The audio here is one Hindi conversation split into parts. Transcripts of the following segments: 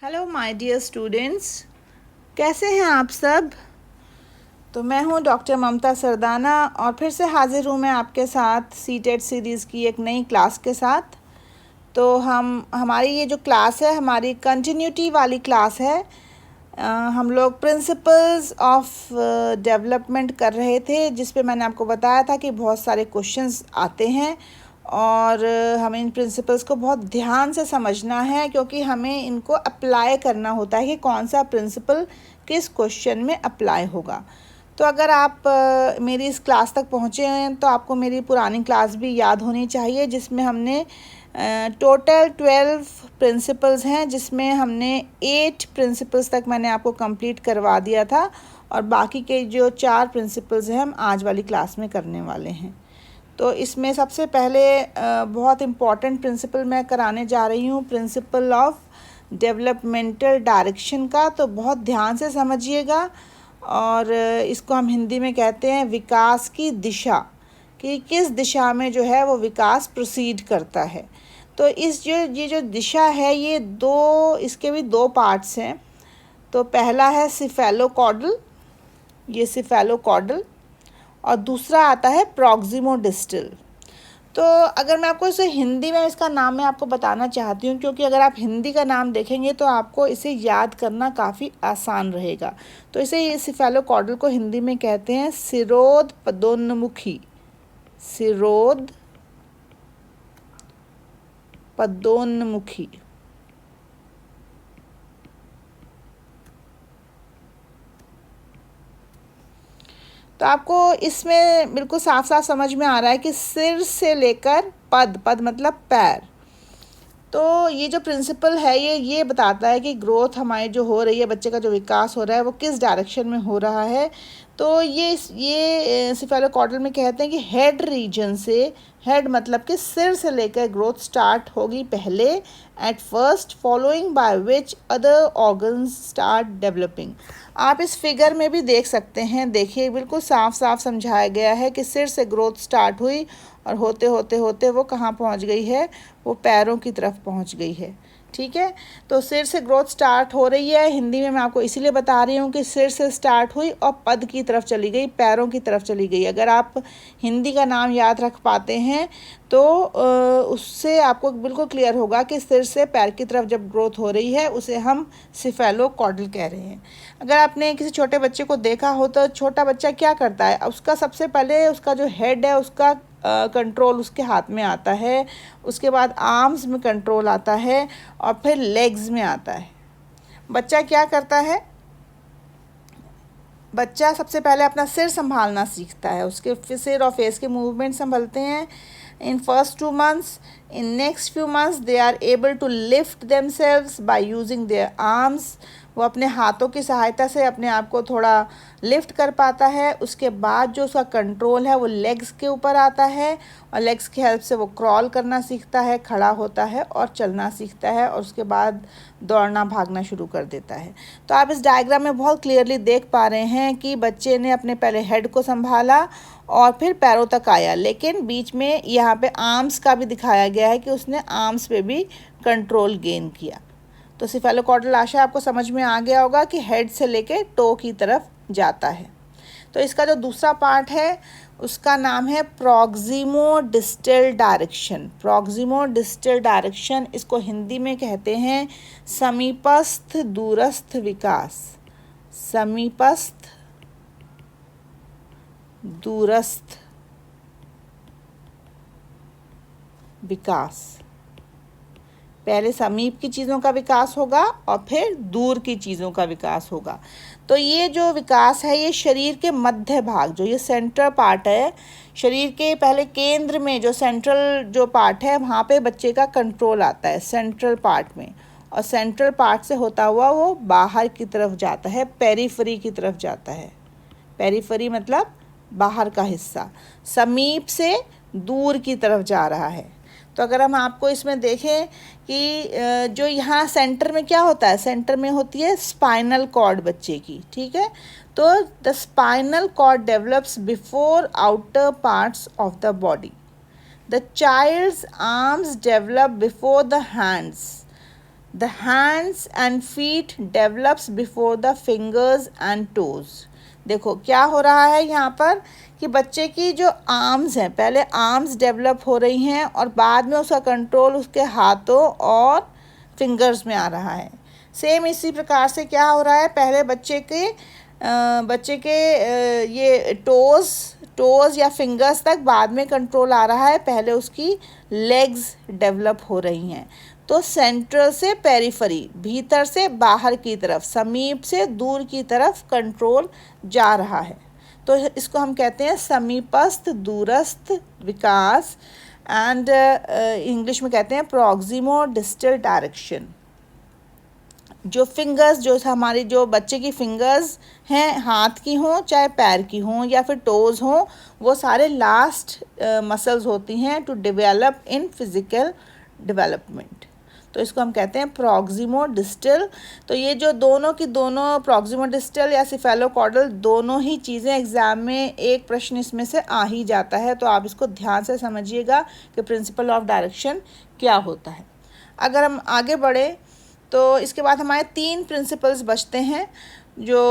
हेलो माय डियर स्टूडेंट्स, कैसे हैं आप सब। तो मैं हूं डॉक्टर ममता सरदाना और फिर से हाज़िर हूं मैं आपके साथ सीटेट सीरीज़ की एक नई क्लास के साथ। तो हमारी ये जो क्लास है हमारी कंटिन्यूटी वाली क्लास है। हम लोग प्रिंसिपल्स ऑफ डेवलपमेंट कर रहे थे, जिस पे मैंने आपको बताया था कि बहुत सारे क्वेश्चंस आते हैं और हमें इन प्रिंसिपल्स को बहुत ध्यान से समझना है, क्योंकि हमें इनको अप्लाई करना होता है कि कौन सा प्रिंसिपल किस क्वेश्चन में अप्लाई होगा। तो अगर आप मेरी इस क्लास तक पहुँचे हैं तो आपको मेरी पुरानी क्लास भी याद होनी चाहिए, जिसमें हमने टोटल 12 प्रिंसिपल्स हैं, जिसमें हमने 8 प्रिंसिपल्स तक मैंने आपको कंप्लीट करवा दिया था और बाकी के जो 4 प्रिंसिपल्स हैं हम आज वाली क्लास में करने वाले हैं। तो इसमें सबसे पहले बहुत इम्पॉर्टेंट प्रिंसिपल मैं कराने जा रही हूँ, प्रिंसिपल ऑफ डेवलपमेंटल डायरेक्शन का। तो बहुत ध्यान से समझिएगा और इसको हम हिंदी में कहते हैं विकास की दिशा, कि किस दिशा में जो है वो विकास प्रोसीड करता है। तो ये जो दिशा है इसके भी दो पार्ट्स हैं। तो पहला है सिफेलोकॉडल, ये सिफेलोकॉडल, और दूसरा आता है प्रॉक्सिमोडिस्टल। तो अगर मैं आपको इसे हिंदी में इसका नाम मैं आपको बताना चाहती हूँ, क्योंकि अगर आप हिंदी का नाम देखेंगे तो आपको इसे याद करना काफ़ी आसान रहेगा। तो इसे सिफेलोकॉडल को हिंदी में कहते हैं सिरोध पदोन्मुखी, सिरोध पदोन्मुखी। तो आपको इसमें बिल्कुल साफ साफ समझ में आ रहा है कि सिर से लेकर पद, पद मतलब पैर। तो ये जो प्रिंसिपल है ये बताता है कि ग्रोथ हमारी जो हो रही है, बच्चे का जो विकास हो रहा है वो किस डायरेक्शन में हो रहा है। तो ये सिफेलोकॉडल में कहते हैं कि हेड रीजन से, हेड मतलब कि सिर से लेकर ग्रोथ स्टार्ट होगी पहले, at first, following by which other organs start developing. आप इस फिगर में भी देख सकते हैं, देखिए बिल्कुल साफ साफ समझाया गया है कि सिर से ग्रोथ स्टार्ट हुई और होते होते होते वो कहाँ पहुँच गई है, वो पैरों की तरफ पहुँच गई है। ठीक है, तो सिर से ग्रोथ स्टार्ट हो रही है, हिंदी में मैं आपको इसीलिए बता रही हूँ कि सिर से स्टार्ट हुई और पद की तरफ चली गई, पैरों की तरफ चली गई। अगर आप हिंदी का नाम याद रख पाते हैं तो उससे आपको बिल्कुल क्लियर होगा कि सिर से पैर की तरफ जब ग्रोथ हो रही है उसे हम सिफेलोकॉडल कह रहे हैं। अगर आपने किसी छोटे बच्चे को देखा हो तो छोटा बच्चा क्या करता है, उसका सबसे पहले उसका जो हेड है उसका कंट्रोल उसके हाथ में आता है, उसके बाद आर्म्स में कंट्रोल आता है और फिर लेग्स में आता है। बच्चा क्या करता है, बच्चा सबसे पहले अपना सिर संभालना सीखता है, उसके सिर और फेस के मूवमेंट संभलते हैं in first 2 months. In next few months they are able to lift themselves by using their arms. वो अपने हाथों की सहायता से अपने आप को थोड़ा लिफ्ट कर पाता है। उसके बाद जो उसका कंट्रोल है वो लेग्स के ऊपर आता है और लेग्स की हेल्प से वो क्रॉल करना सीखता है, खड़ा होता है और चलना सीखता है और उसके बाद दौड़ना भागना शुरू कर देता है। तो आप इस डायग्राम में बहुत क्लियरली देख पा रहे हैं कि बच्चे ने अपने पहले हेड को संभाला और फिर पैरों तक आया, लेकिन बीच में यहाँ पे आर्म्स का भी दिखाया गया है कि उसने आर्म्स पे भी कंट्रोल गेन किया। तो सिफेलोकॉडल आशा आपको समझ में आ गया होगा कि हेड से लेके टो की तरफ जाता है। तो इसका जो दूसरा पार्ट है उसका नाम है प्रॉक्सिमोडिस्टल डायरेक्शन। प्रॉक्सिमोडिस्टल डायरेक्शन, इसको हिंदी में कहते हैं समीपस्थ दूरस्थ विकास, समीपस्थ दूरस्थ विकास। पहले समीप की चीज़ों का विकास होगा और फिर दूर की चीज़ों का विकास होगा। तो ये जो विकास है ये शरीर के मध्य भाग, जो ये सेंट्रल पार्ट है, शरीर के पहले केंद्र में जो सेंट्रल जो पार्ट है वहाँ पे बच्चे का कंट्रोल आता है सेंट्रल पार्ट में, और सेंट्रल पार्ट से होता हुआ वो बाहर की तरफ जाता है, पेरिफेरी की तरफ जाता है। पेरिफेरी मतलब बाहर का हिस्सा, समीप से दूर की तरफ जा रहा है। तो अगर हम आपको इसमें देखें कि जो यहाँ सेंटर में क्या होता है, सेंटर में होती है स्पाइनल कॉर्ड बच्चे की। ठीक है, तो the spinal cord develops before outer parts of the body. The child's arms develop before the hands. The hands and feet develops before the fingers and toes. देखो क्या हो रहा है यहाँ पर कि बच्चे की जो आर्म्स हैं, पहले आर्म्स डेवलप हो रही हैं और बाद में उसका कंट्रोल उसके हाथों और फिंगर्स में आ रहा है। सेम इसी प्रकार से क्या हो रहा है, पहले बच्चे के ये टोज़ या फिंगर्स तक बाद में कंट्रोल आ रहा है, पहले उसकी लेग्स डेवलप हो रही हैं। तो सेंट्रल से पेरिफेरी, भीतर से बाहर की तरफ, समीप से दूर की तरफ कंट्रोल जा रहा है। तो इसको हम कहते हैं समीपस्थ दूरस्थ विकास, एंड इंग्लिश में कहते हैं प्रॉक्सिमो डिस्टल डायरेक्शन। जो फिंगर्स, जो हमारी जो बच्चे की फिंगर्स हैं, हाथ की हों चाहे पैर की हों या फिर टोज़ हों, वो सारे लास्ट मसल्स होती हैं to develop in physical development. तो इसको हम कहते हैं प्रॉक्सिमो डिस्टल। तो ये जो दोनों की दोनों, प्रॉक्सिमो डिस्टल या सिफेलोकॉर्डल, दोनों ही चीज़ें एग्ज़ाम में एक प्रश्न इसमें से आ ही जाता है। तो आप इसको ध्यान से समझिएगा कि प्रिंसिपल ऑफ डायरेक्शन क्या होता है। अगर हम आगे बढ़े तो इसके बाद हमारे 3 प्रिंसिपल्स बचते हैं, जो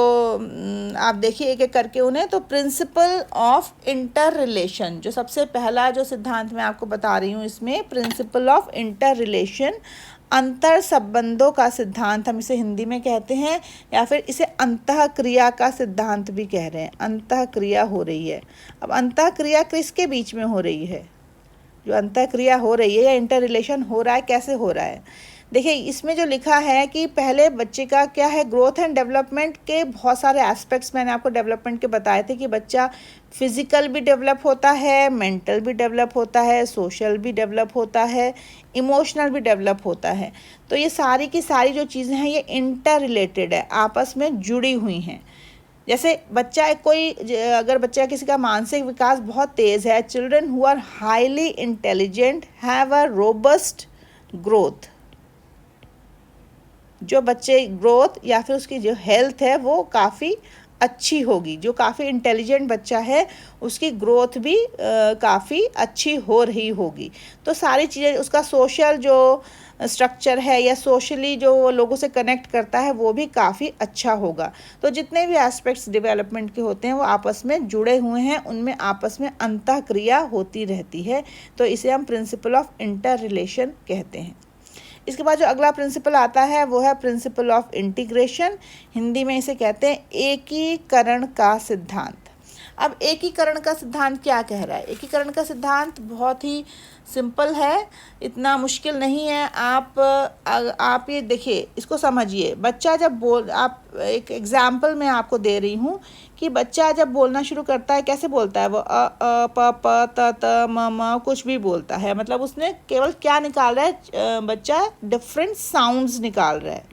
आप देखिए एक एक करके उन्हें। तो प्रिंसिपल ऑफ इंटर रिलेशन, जो सबसे पहला जो सिद्धांत मैं आपको बता रही हूँ इसमें, प्रिंसिपल ऑफ इंटर रिलेशन, अंतर संबंधों का सिद्धांत हम इसे हिंदी में कहते हैं, या फिर इसे अंतः क्रिया का सिद्धांत भी कह रहे हैं। अंतः क्रिया हो रही है। अब अंतः क्रिया किसके बीच में हो रही है? जो अंतः क्रिया हो रही है या इंटर रिलेशन हो रहा है, कैसे हो रहा है? देखिए इसमें जो लिखा है कि पहले बच्चे का क्या है, ग्रोथ एंड डेवलपमेंट के बहुत सारे एस्पेक्ट्स मैंने आपको डेवलपमेंट के बताए थे कि बच्चा फिज़िकल भी डेवलप होता है, मेंटल भी डेवलप होता है, सोशल भी डेवलप होता है, इमोशनल भी डेवलप होता है। तो ये सारी की सारी जो चीज़ें हैं ये इंटर रिलेटेड है, आपस में जुड़ी हुई हैं। जैसे बच्चा अगर बच्चा किसी का मानसिक विकास बहुत तेज़ है, children who are highly intelligent have a robust growth. जो बच्चे ग्रोथ या फिर उसकी जो हेल्थ है वो काफ़ी अच्छी होगी। जो काफ़ी इंटेलिजेंट बच्चा है उसकी ग्रोथ भी काफ़ी अच्छी हो रही होगी। तो सारी चीज़ें, उसका सोशल जो स्ट्रक्चर है या सोशली जो वो लोगों से कनेक्ट करता है वो भी काफ़ी अच्छा होगा। तो जितने भी एस्पेक्ट्स डेवलपमेंट के होते हैं वो आपस में जुड़े हुए हैं, उनमें आपस में अंतःक्रिया होती रहती है। तो इसे हम प्रिंसिपल ऑफ इंटर रिलेशन कहते हैं। इसके बाद जो अगला प्रिंसिपल आता है वो है प्रिंसिपल ऑफ इंटीग्रेशन, हिंदी में इसे कहते हैं एकीकरण का सिद्धांत। अब एकीकरण का सिद्धांत क्या कह रहा है? एकीकरण का सिद्धांत बहुत ही सिंपल है, इतना मुश्किल नहीं है। आप ये देखिए, इसको समझिए। बच्चा जब आप एक एग्जाम्पल मैं आपको दे रही हूँ कि बच्चा जब बोलना शुरू करता है, कैसे बोलता है वो? अ प प त त म म कुछ भी बोलता है। मतलब उसने केवल क्या निकाल रहा है? बच्चा डिफरेंट साउंड्स निकाल रहा है।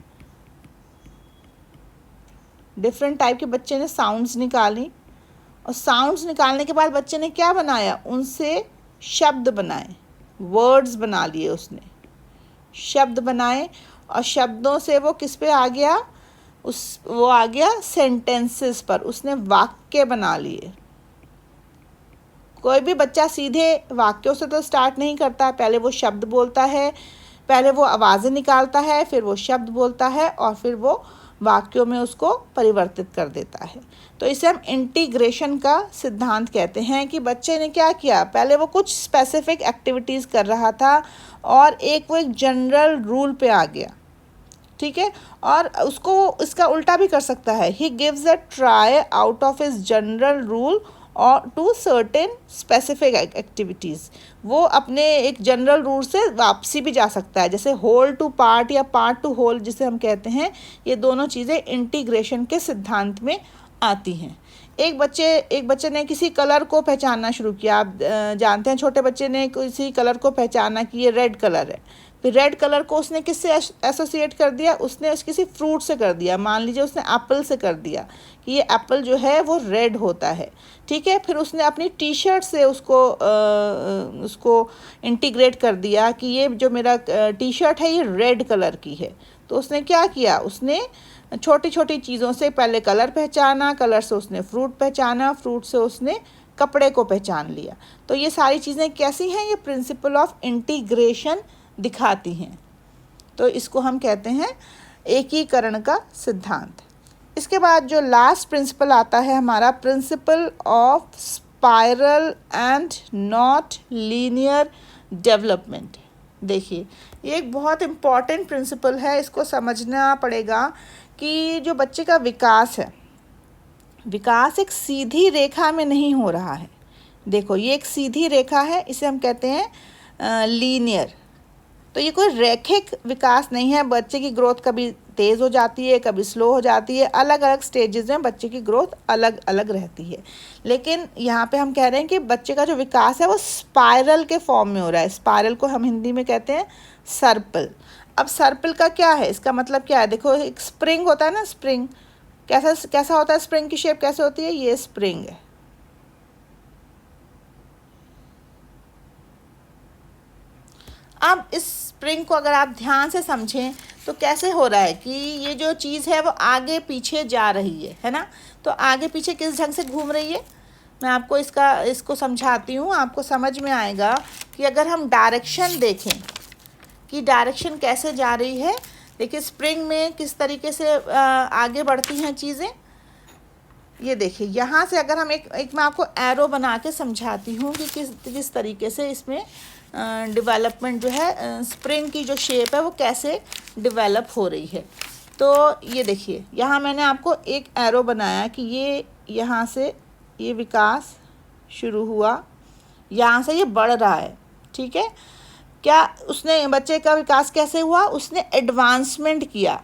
डिफरेंट टाइप के बच्चे ने साउंड्स निकाली, और साउंड्स निकालने के बाद बच्चे ने क्या बनाया? उनसे शब्द बनाए, वर्ड्स बना लिए उसने, शब्द बनाए, और शब्दों से वो किस पे आ गया? वो आ गया सेंटेंसेस पर, उसने वाक्य बना लिए। कोई भी बच्चा सीधे वाक्यों से तो स्टार्ट नहीं करता, पहले वो शब्द बोलता है, पहले वो आवाज़ें निकालता है, फिर वो शब्द बोलता है, और फिर वो वाक्यों में उसको परिवर्तित कर देता है। तो इसे हम इंटीग्रेशन का सिद्धांत कहते हैं कि बच्चे ने क्या किया? पहले वो कुछ स्पेसिफिक एक्टिविटीज़ कर रहा था और वो एक जनरल रूल पे आ गया, ठीक है? और उसको इसका उल्टा भी कर सकता है। He gives a try out of his general rule और टू सर्टेन स्पेसिफिक एक्टिविटीज़। वो अपने एक जनरल रूल से वापसी भी जा सकता है, जैसे होल टू पार्ट या पार्ट टू होल जिसे हम कहते हैं। ये दोनों चीज़ें इंटीग्रेशन के सिद्धांत में आती हैं। एक बच्चे ने किसी कलर को पहचानना शुरू किया। आप जानते हैं छोटे बच्चे ने किसी कलर को पहचाना कि ये रेड कलर है। फिर रेड कलर को उसने किससे एसोसिएट कर दिया? उसने किसी फ्रूट से कर दिया। मान लीजिए उसने एप्पल से कर दिया कि ये एप्पल जो है वो रेड होता है, ठीक है? फिर उसने अपनी टी शर्ट से उसको इंटीग्रेट कर दिया कि ये जो मेरा टी शर्ट है ये रेड कलर की है। तो उसने क्या किया? उसने छोटी छोटी चीज़ों से पहले कलर पहचाना, कलर से उसने फ्रूट पहचाना, फ्रूट से उसने कपड़े को पहचान लिया। तो ये सारी चीज़ें कैसी हैं? ये प्रिंसिपल ऑफ इंटीग्रेशन दिखाती हैं। तो इसको हम कहते हैं एकीकरण का सिद्धांत। इसके बाद जो लास्ट प्रिंसिपल आता है हमारा, principle of spiral and not linear development. देखिए, ये एक बहुत इम्पॉर्टेंट प्रिंसिपल है, इसको समझना पड़ेगा कि जो बच्चे का विकास है, विकास एक सीधी रेखा में नहीं हो रहा है। देखो, ये एक सीधी रेखा है, इसे हम कहते हैं लीनियर। तो ये कोई रैखिक विकास नहीं है। बच्चे की ग्रोथ कभी तेज़ हो जाती है, कभी स्लो हो जाती है, अलग अलग स्टेजेस में बच्चे की ग्रोथ अलग अलग रहती है। लेकिन यहाँ पे हम कह रहे हैं कि बच्चे का जो विकास है वो स्पाइरल के फॉर्म में हो रहा है। स्पाइरल को हम हिंदी में कहते हैं सर्पल। अब सर्पल का क्या है, इसका मतलब क्या है? देखो, एक स्प्रिंग होता है ना, स्प्रिंग कैसा होता है, स्प्रिंग की शेप कैसे होती है? ये स्प्रिंग है। अब इस स्प्रिंग को अगर आप ध्यान से समझें तो कैसे हो रहा है कि ये जो चीज़ है वो आगे पीछे जा रही है ना। तो आगे पीछे किस ढंग से घूम रही है, मैं आपको इसको समझाती हूँ, आपको समझ में आएगा कि अगर हम डायरेक्शन देखें कि डायरेक्शन कैसे जा रही है। देखिए, स्प्रिंग में किस तरीके से आगे बढ़ती हैं चीज़ें। ये देखिए, यहाँ से अगर हम एक मैं आपको एरो बना के समझाती हूँ कि किस तरीके से इसमें डेवलपमेंट जो है, स्प्रिंग की जो शेप है वो कैसे डेवलप हो रही है। तो ये देखिए, यहाँ मैंने आपको एक एरो बनाया कि ये यहाँ से ये विकास शुरू हुआ, यहाँ से ये बढ़ रहा है, ठीक है। क्या उसने, बच्चे का विकास कैसे हुआ? उसने एडवांसमेंट किया,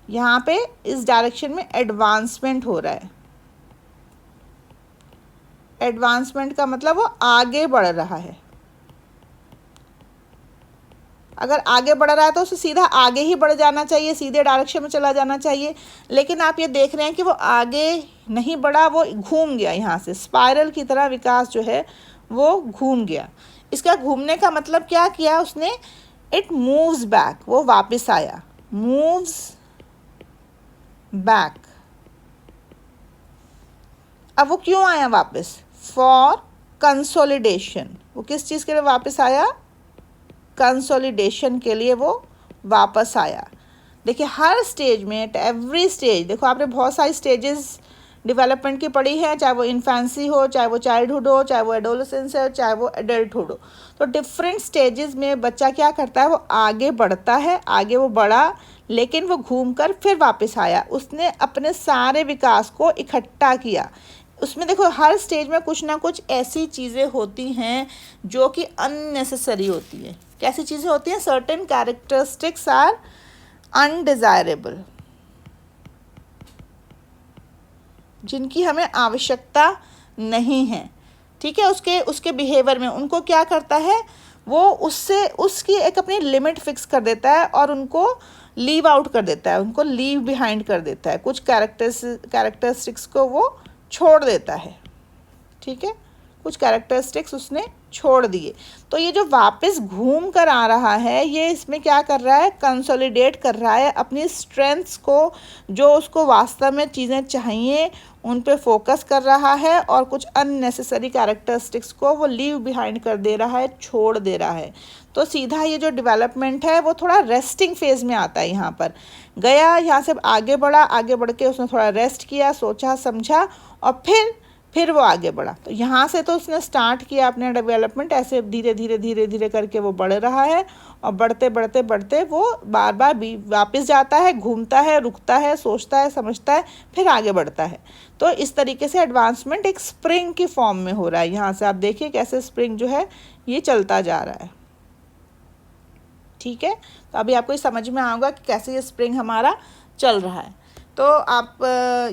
यहाँ पे इस डायरेक्शन में एडवांसमेंट हो रहा है। एडवांसमेंट का मतलब वो आगे बढ़ रहा है। अगर आगे बढ़ रहा है तो उसे सीधा आगे ही बढ़ जाना चाहिए, सीधे डायरेक्शन में चला जाना चाहिए। लेकिन आप ये देख रहे हैं कि वो आगे नहीं बढ़ा, वो घूम गया, यहाँ से स्पाइरल की तरह विकास जो है वो घूम गया। इसका घूमने का मतलब क्या किया उसने? इट मूव्स बैक, वो वापस आया, मूव्स बैक। अब वो क्यों आया वापस? For consolidation. वो किस चीज़ के लिए वापस आया? कंसोलिडेशन के लिए वो वापस आया। देखिए, हर स्टेज में, एट एवरी स्टेज, देखो आपने बहुत सारी स्टेजेस डेवलपमेंट की पढ़ी है, चाहे वो इन्फेंसी हो, चाहे वो चाइल्डहुड हो, चाहे वो एडोलेसेंस हो, चाहे वो एडल्टहुड हो। तो डिफरेंट स्टेजेस में बच्चा क्या करता है? वो आगे बढ़ता है, आगे वो बढ़ा, लेकिन वो घूमकर फिर वापस आया। उसने अपने सारे विकास को इकट्ठा किया। उसमें देखो, हर स्टेज में कुछ ना कुछ ऐसी चीज़ें होती हैं जो कि अननेसेसरी होती हैं। कैसी चीज़ें होती हैं? सर्टेन कैरेक्टरिस्टिक्स आर अनडिज़ायरेबल, जिनकी हमें आवश्यकता नहीं है, ठीक है। उसके बिहेवियर में उनको क्या करता है? वो उसकी एक अपनी लिमिट फिक्स कर देता है और उनको लीव आउट कर देता है, उनको लीव बिहाइंड कर देता है, कुछ कैरेक्टरिस्टिक्स को वो छोड़ देता है, ठीक है। कुछ कैरेक्टरिस्टिक्स उसने छोड़ दिए। तो ये जो वापस घूम कर आ रहा है, ये इसमें क्या कर रहा है? कंसोलिडेट कर रहा है अपनी स्ट्रेंथ्स को, जो उसको वास्तव में चीज़ें चाहिए उन पे फोकस कर रहा है, और कुछ अननेसेसरी कैरेक्टरिस्टिक्स को वो लीव बिहाइंड कर दे रहा है, छोड़ दे रहा है। तो सीधा ये जो डेवलपमेंट है वो थोड़ा रेस्टिंग फेज़ में आता है। यहाँ पर गया, यहाँ से आगे बढ़ा, आगे बढ़ के उसने थोड़ा रेस्ट किया, सोचा समझा, और फिर वो आगे बढ़ा। तो यहाँ से तो उसने स्टार्ट किया अपने डेवलपमेंट, ऐसे धीरे धीरे धीरे धीरे करके वो बढ़ रहा है, और बढ़ते बढ़ते बढ़ते वो बार बार वापस जाता है, घूमता है, रुकता है, सोचता है, समझता है, फिर आगे बढ़ता है। तो इस तरीके से एडवांसमेंट एक स्प्रिंग की फॉर्म में हो रहा है। यहाँ से आप देखिए कैसे स्प्रिंग जो है ये चलता जा रहा है, ठीक है। तो अभी आपको समझ में आएगा कि कैसे ये स्प्रिंग हमारा चल रहा है। तो आप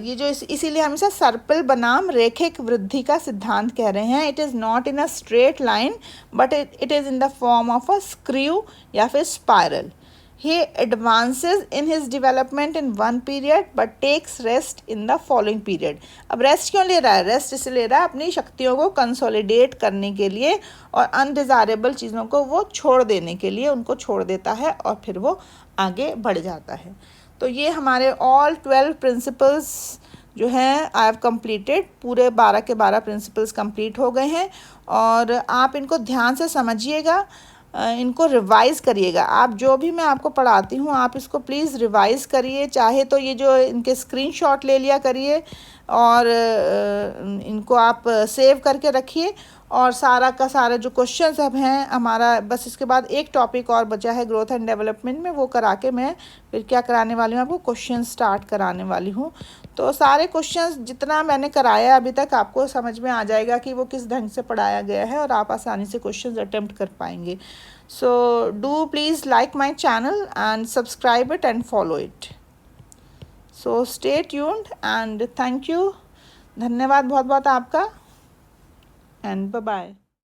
ये जो इसीलिए हम इसे सर्पिल बनाम रैखिक वृद्धि का सिद्धांत कह रहे हैं। It is not in a straight line but it is in the form of a screw या फिर spiral. He advances in his development in one period but takes rest in the following period. अब रेस्ट क्यों ले रहा है? रेस्ट इसलिए ले रहा है अपनी शक्तियों को कंसोलिडेट करने के लिए और अनडिज़ायरेबल चीज़ों को वो छोड़ देने के लिए, उनको छोड़ देता है और फिर वो आगे बढ़ जाता है। तो ये हमारे ऑल 12 प्रिंसिपल्स जो हैं आई हैव कंप्लीटेड, पूरे 12 के 12 प्रिंसिपल्स कंप्लीट हो गए हैं। और आप इनको ध्यान से समझिएगा। इनको रिवाइज़ करिएगा। आप जो भी मैं आपको पढ़ाती हूँ आप इसको प्लीज़ रिवाइज़ करिए। चाहे तो ये जो इनके स्क्रीनशॉट ले लिया करिए और इनको आप सेव करके रखिए। और सारा का सारा जो क्वेश्चंस अब हैं हमारा, बस इसके बाद एक टॉपिक और बचा है ग्रोथ एंड डेवलपमेंट में, वो करा के मैं फिर क्या कराने वाली हूँ, आपको क्वेश्चन स्टार्ट कराने वाली हूँ। तो सारे क्वेश्चंस जितना मैंने कराया अभी तक आपको समझ में आ जाएगा कि वो किस ढंग से पढ़ाया गया है और आप आसानी से क्वेश्चंस अटेम्प्ट कर पाएंगे। So do please like my channel and subscribe it and follow it. So stay tuned and thank you. धन्यवाद बहुत बहुत आपका एंड बाय बाय।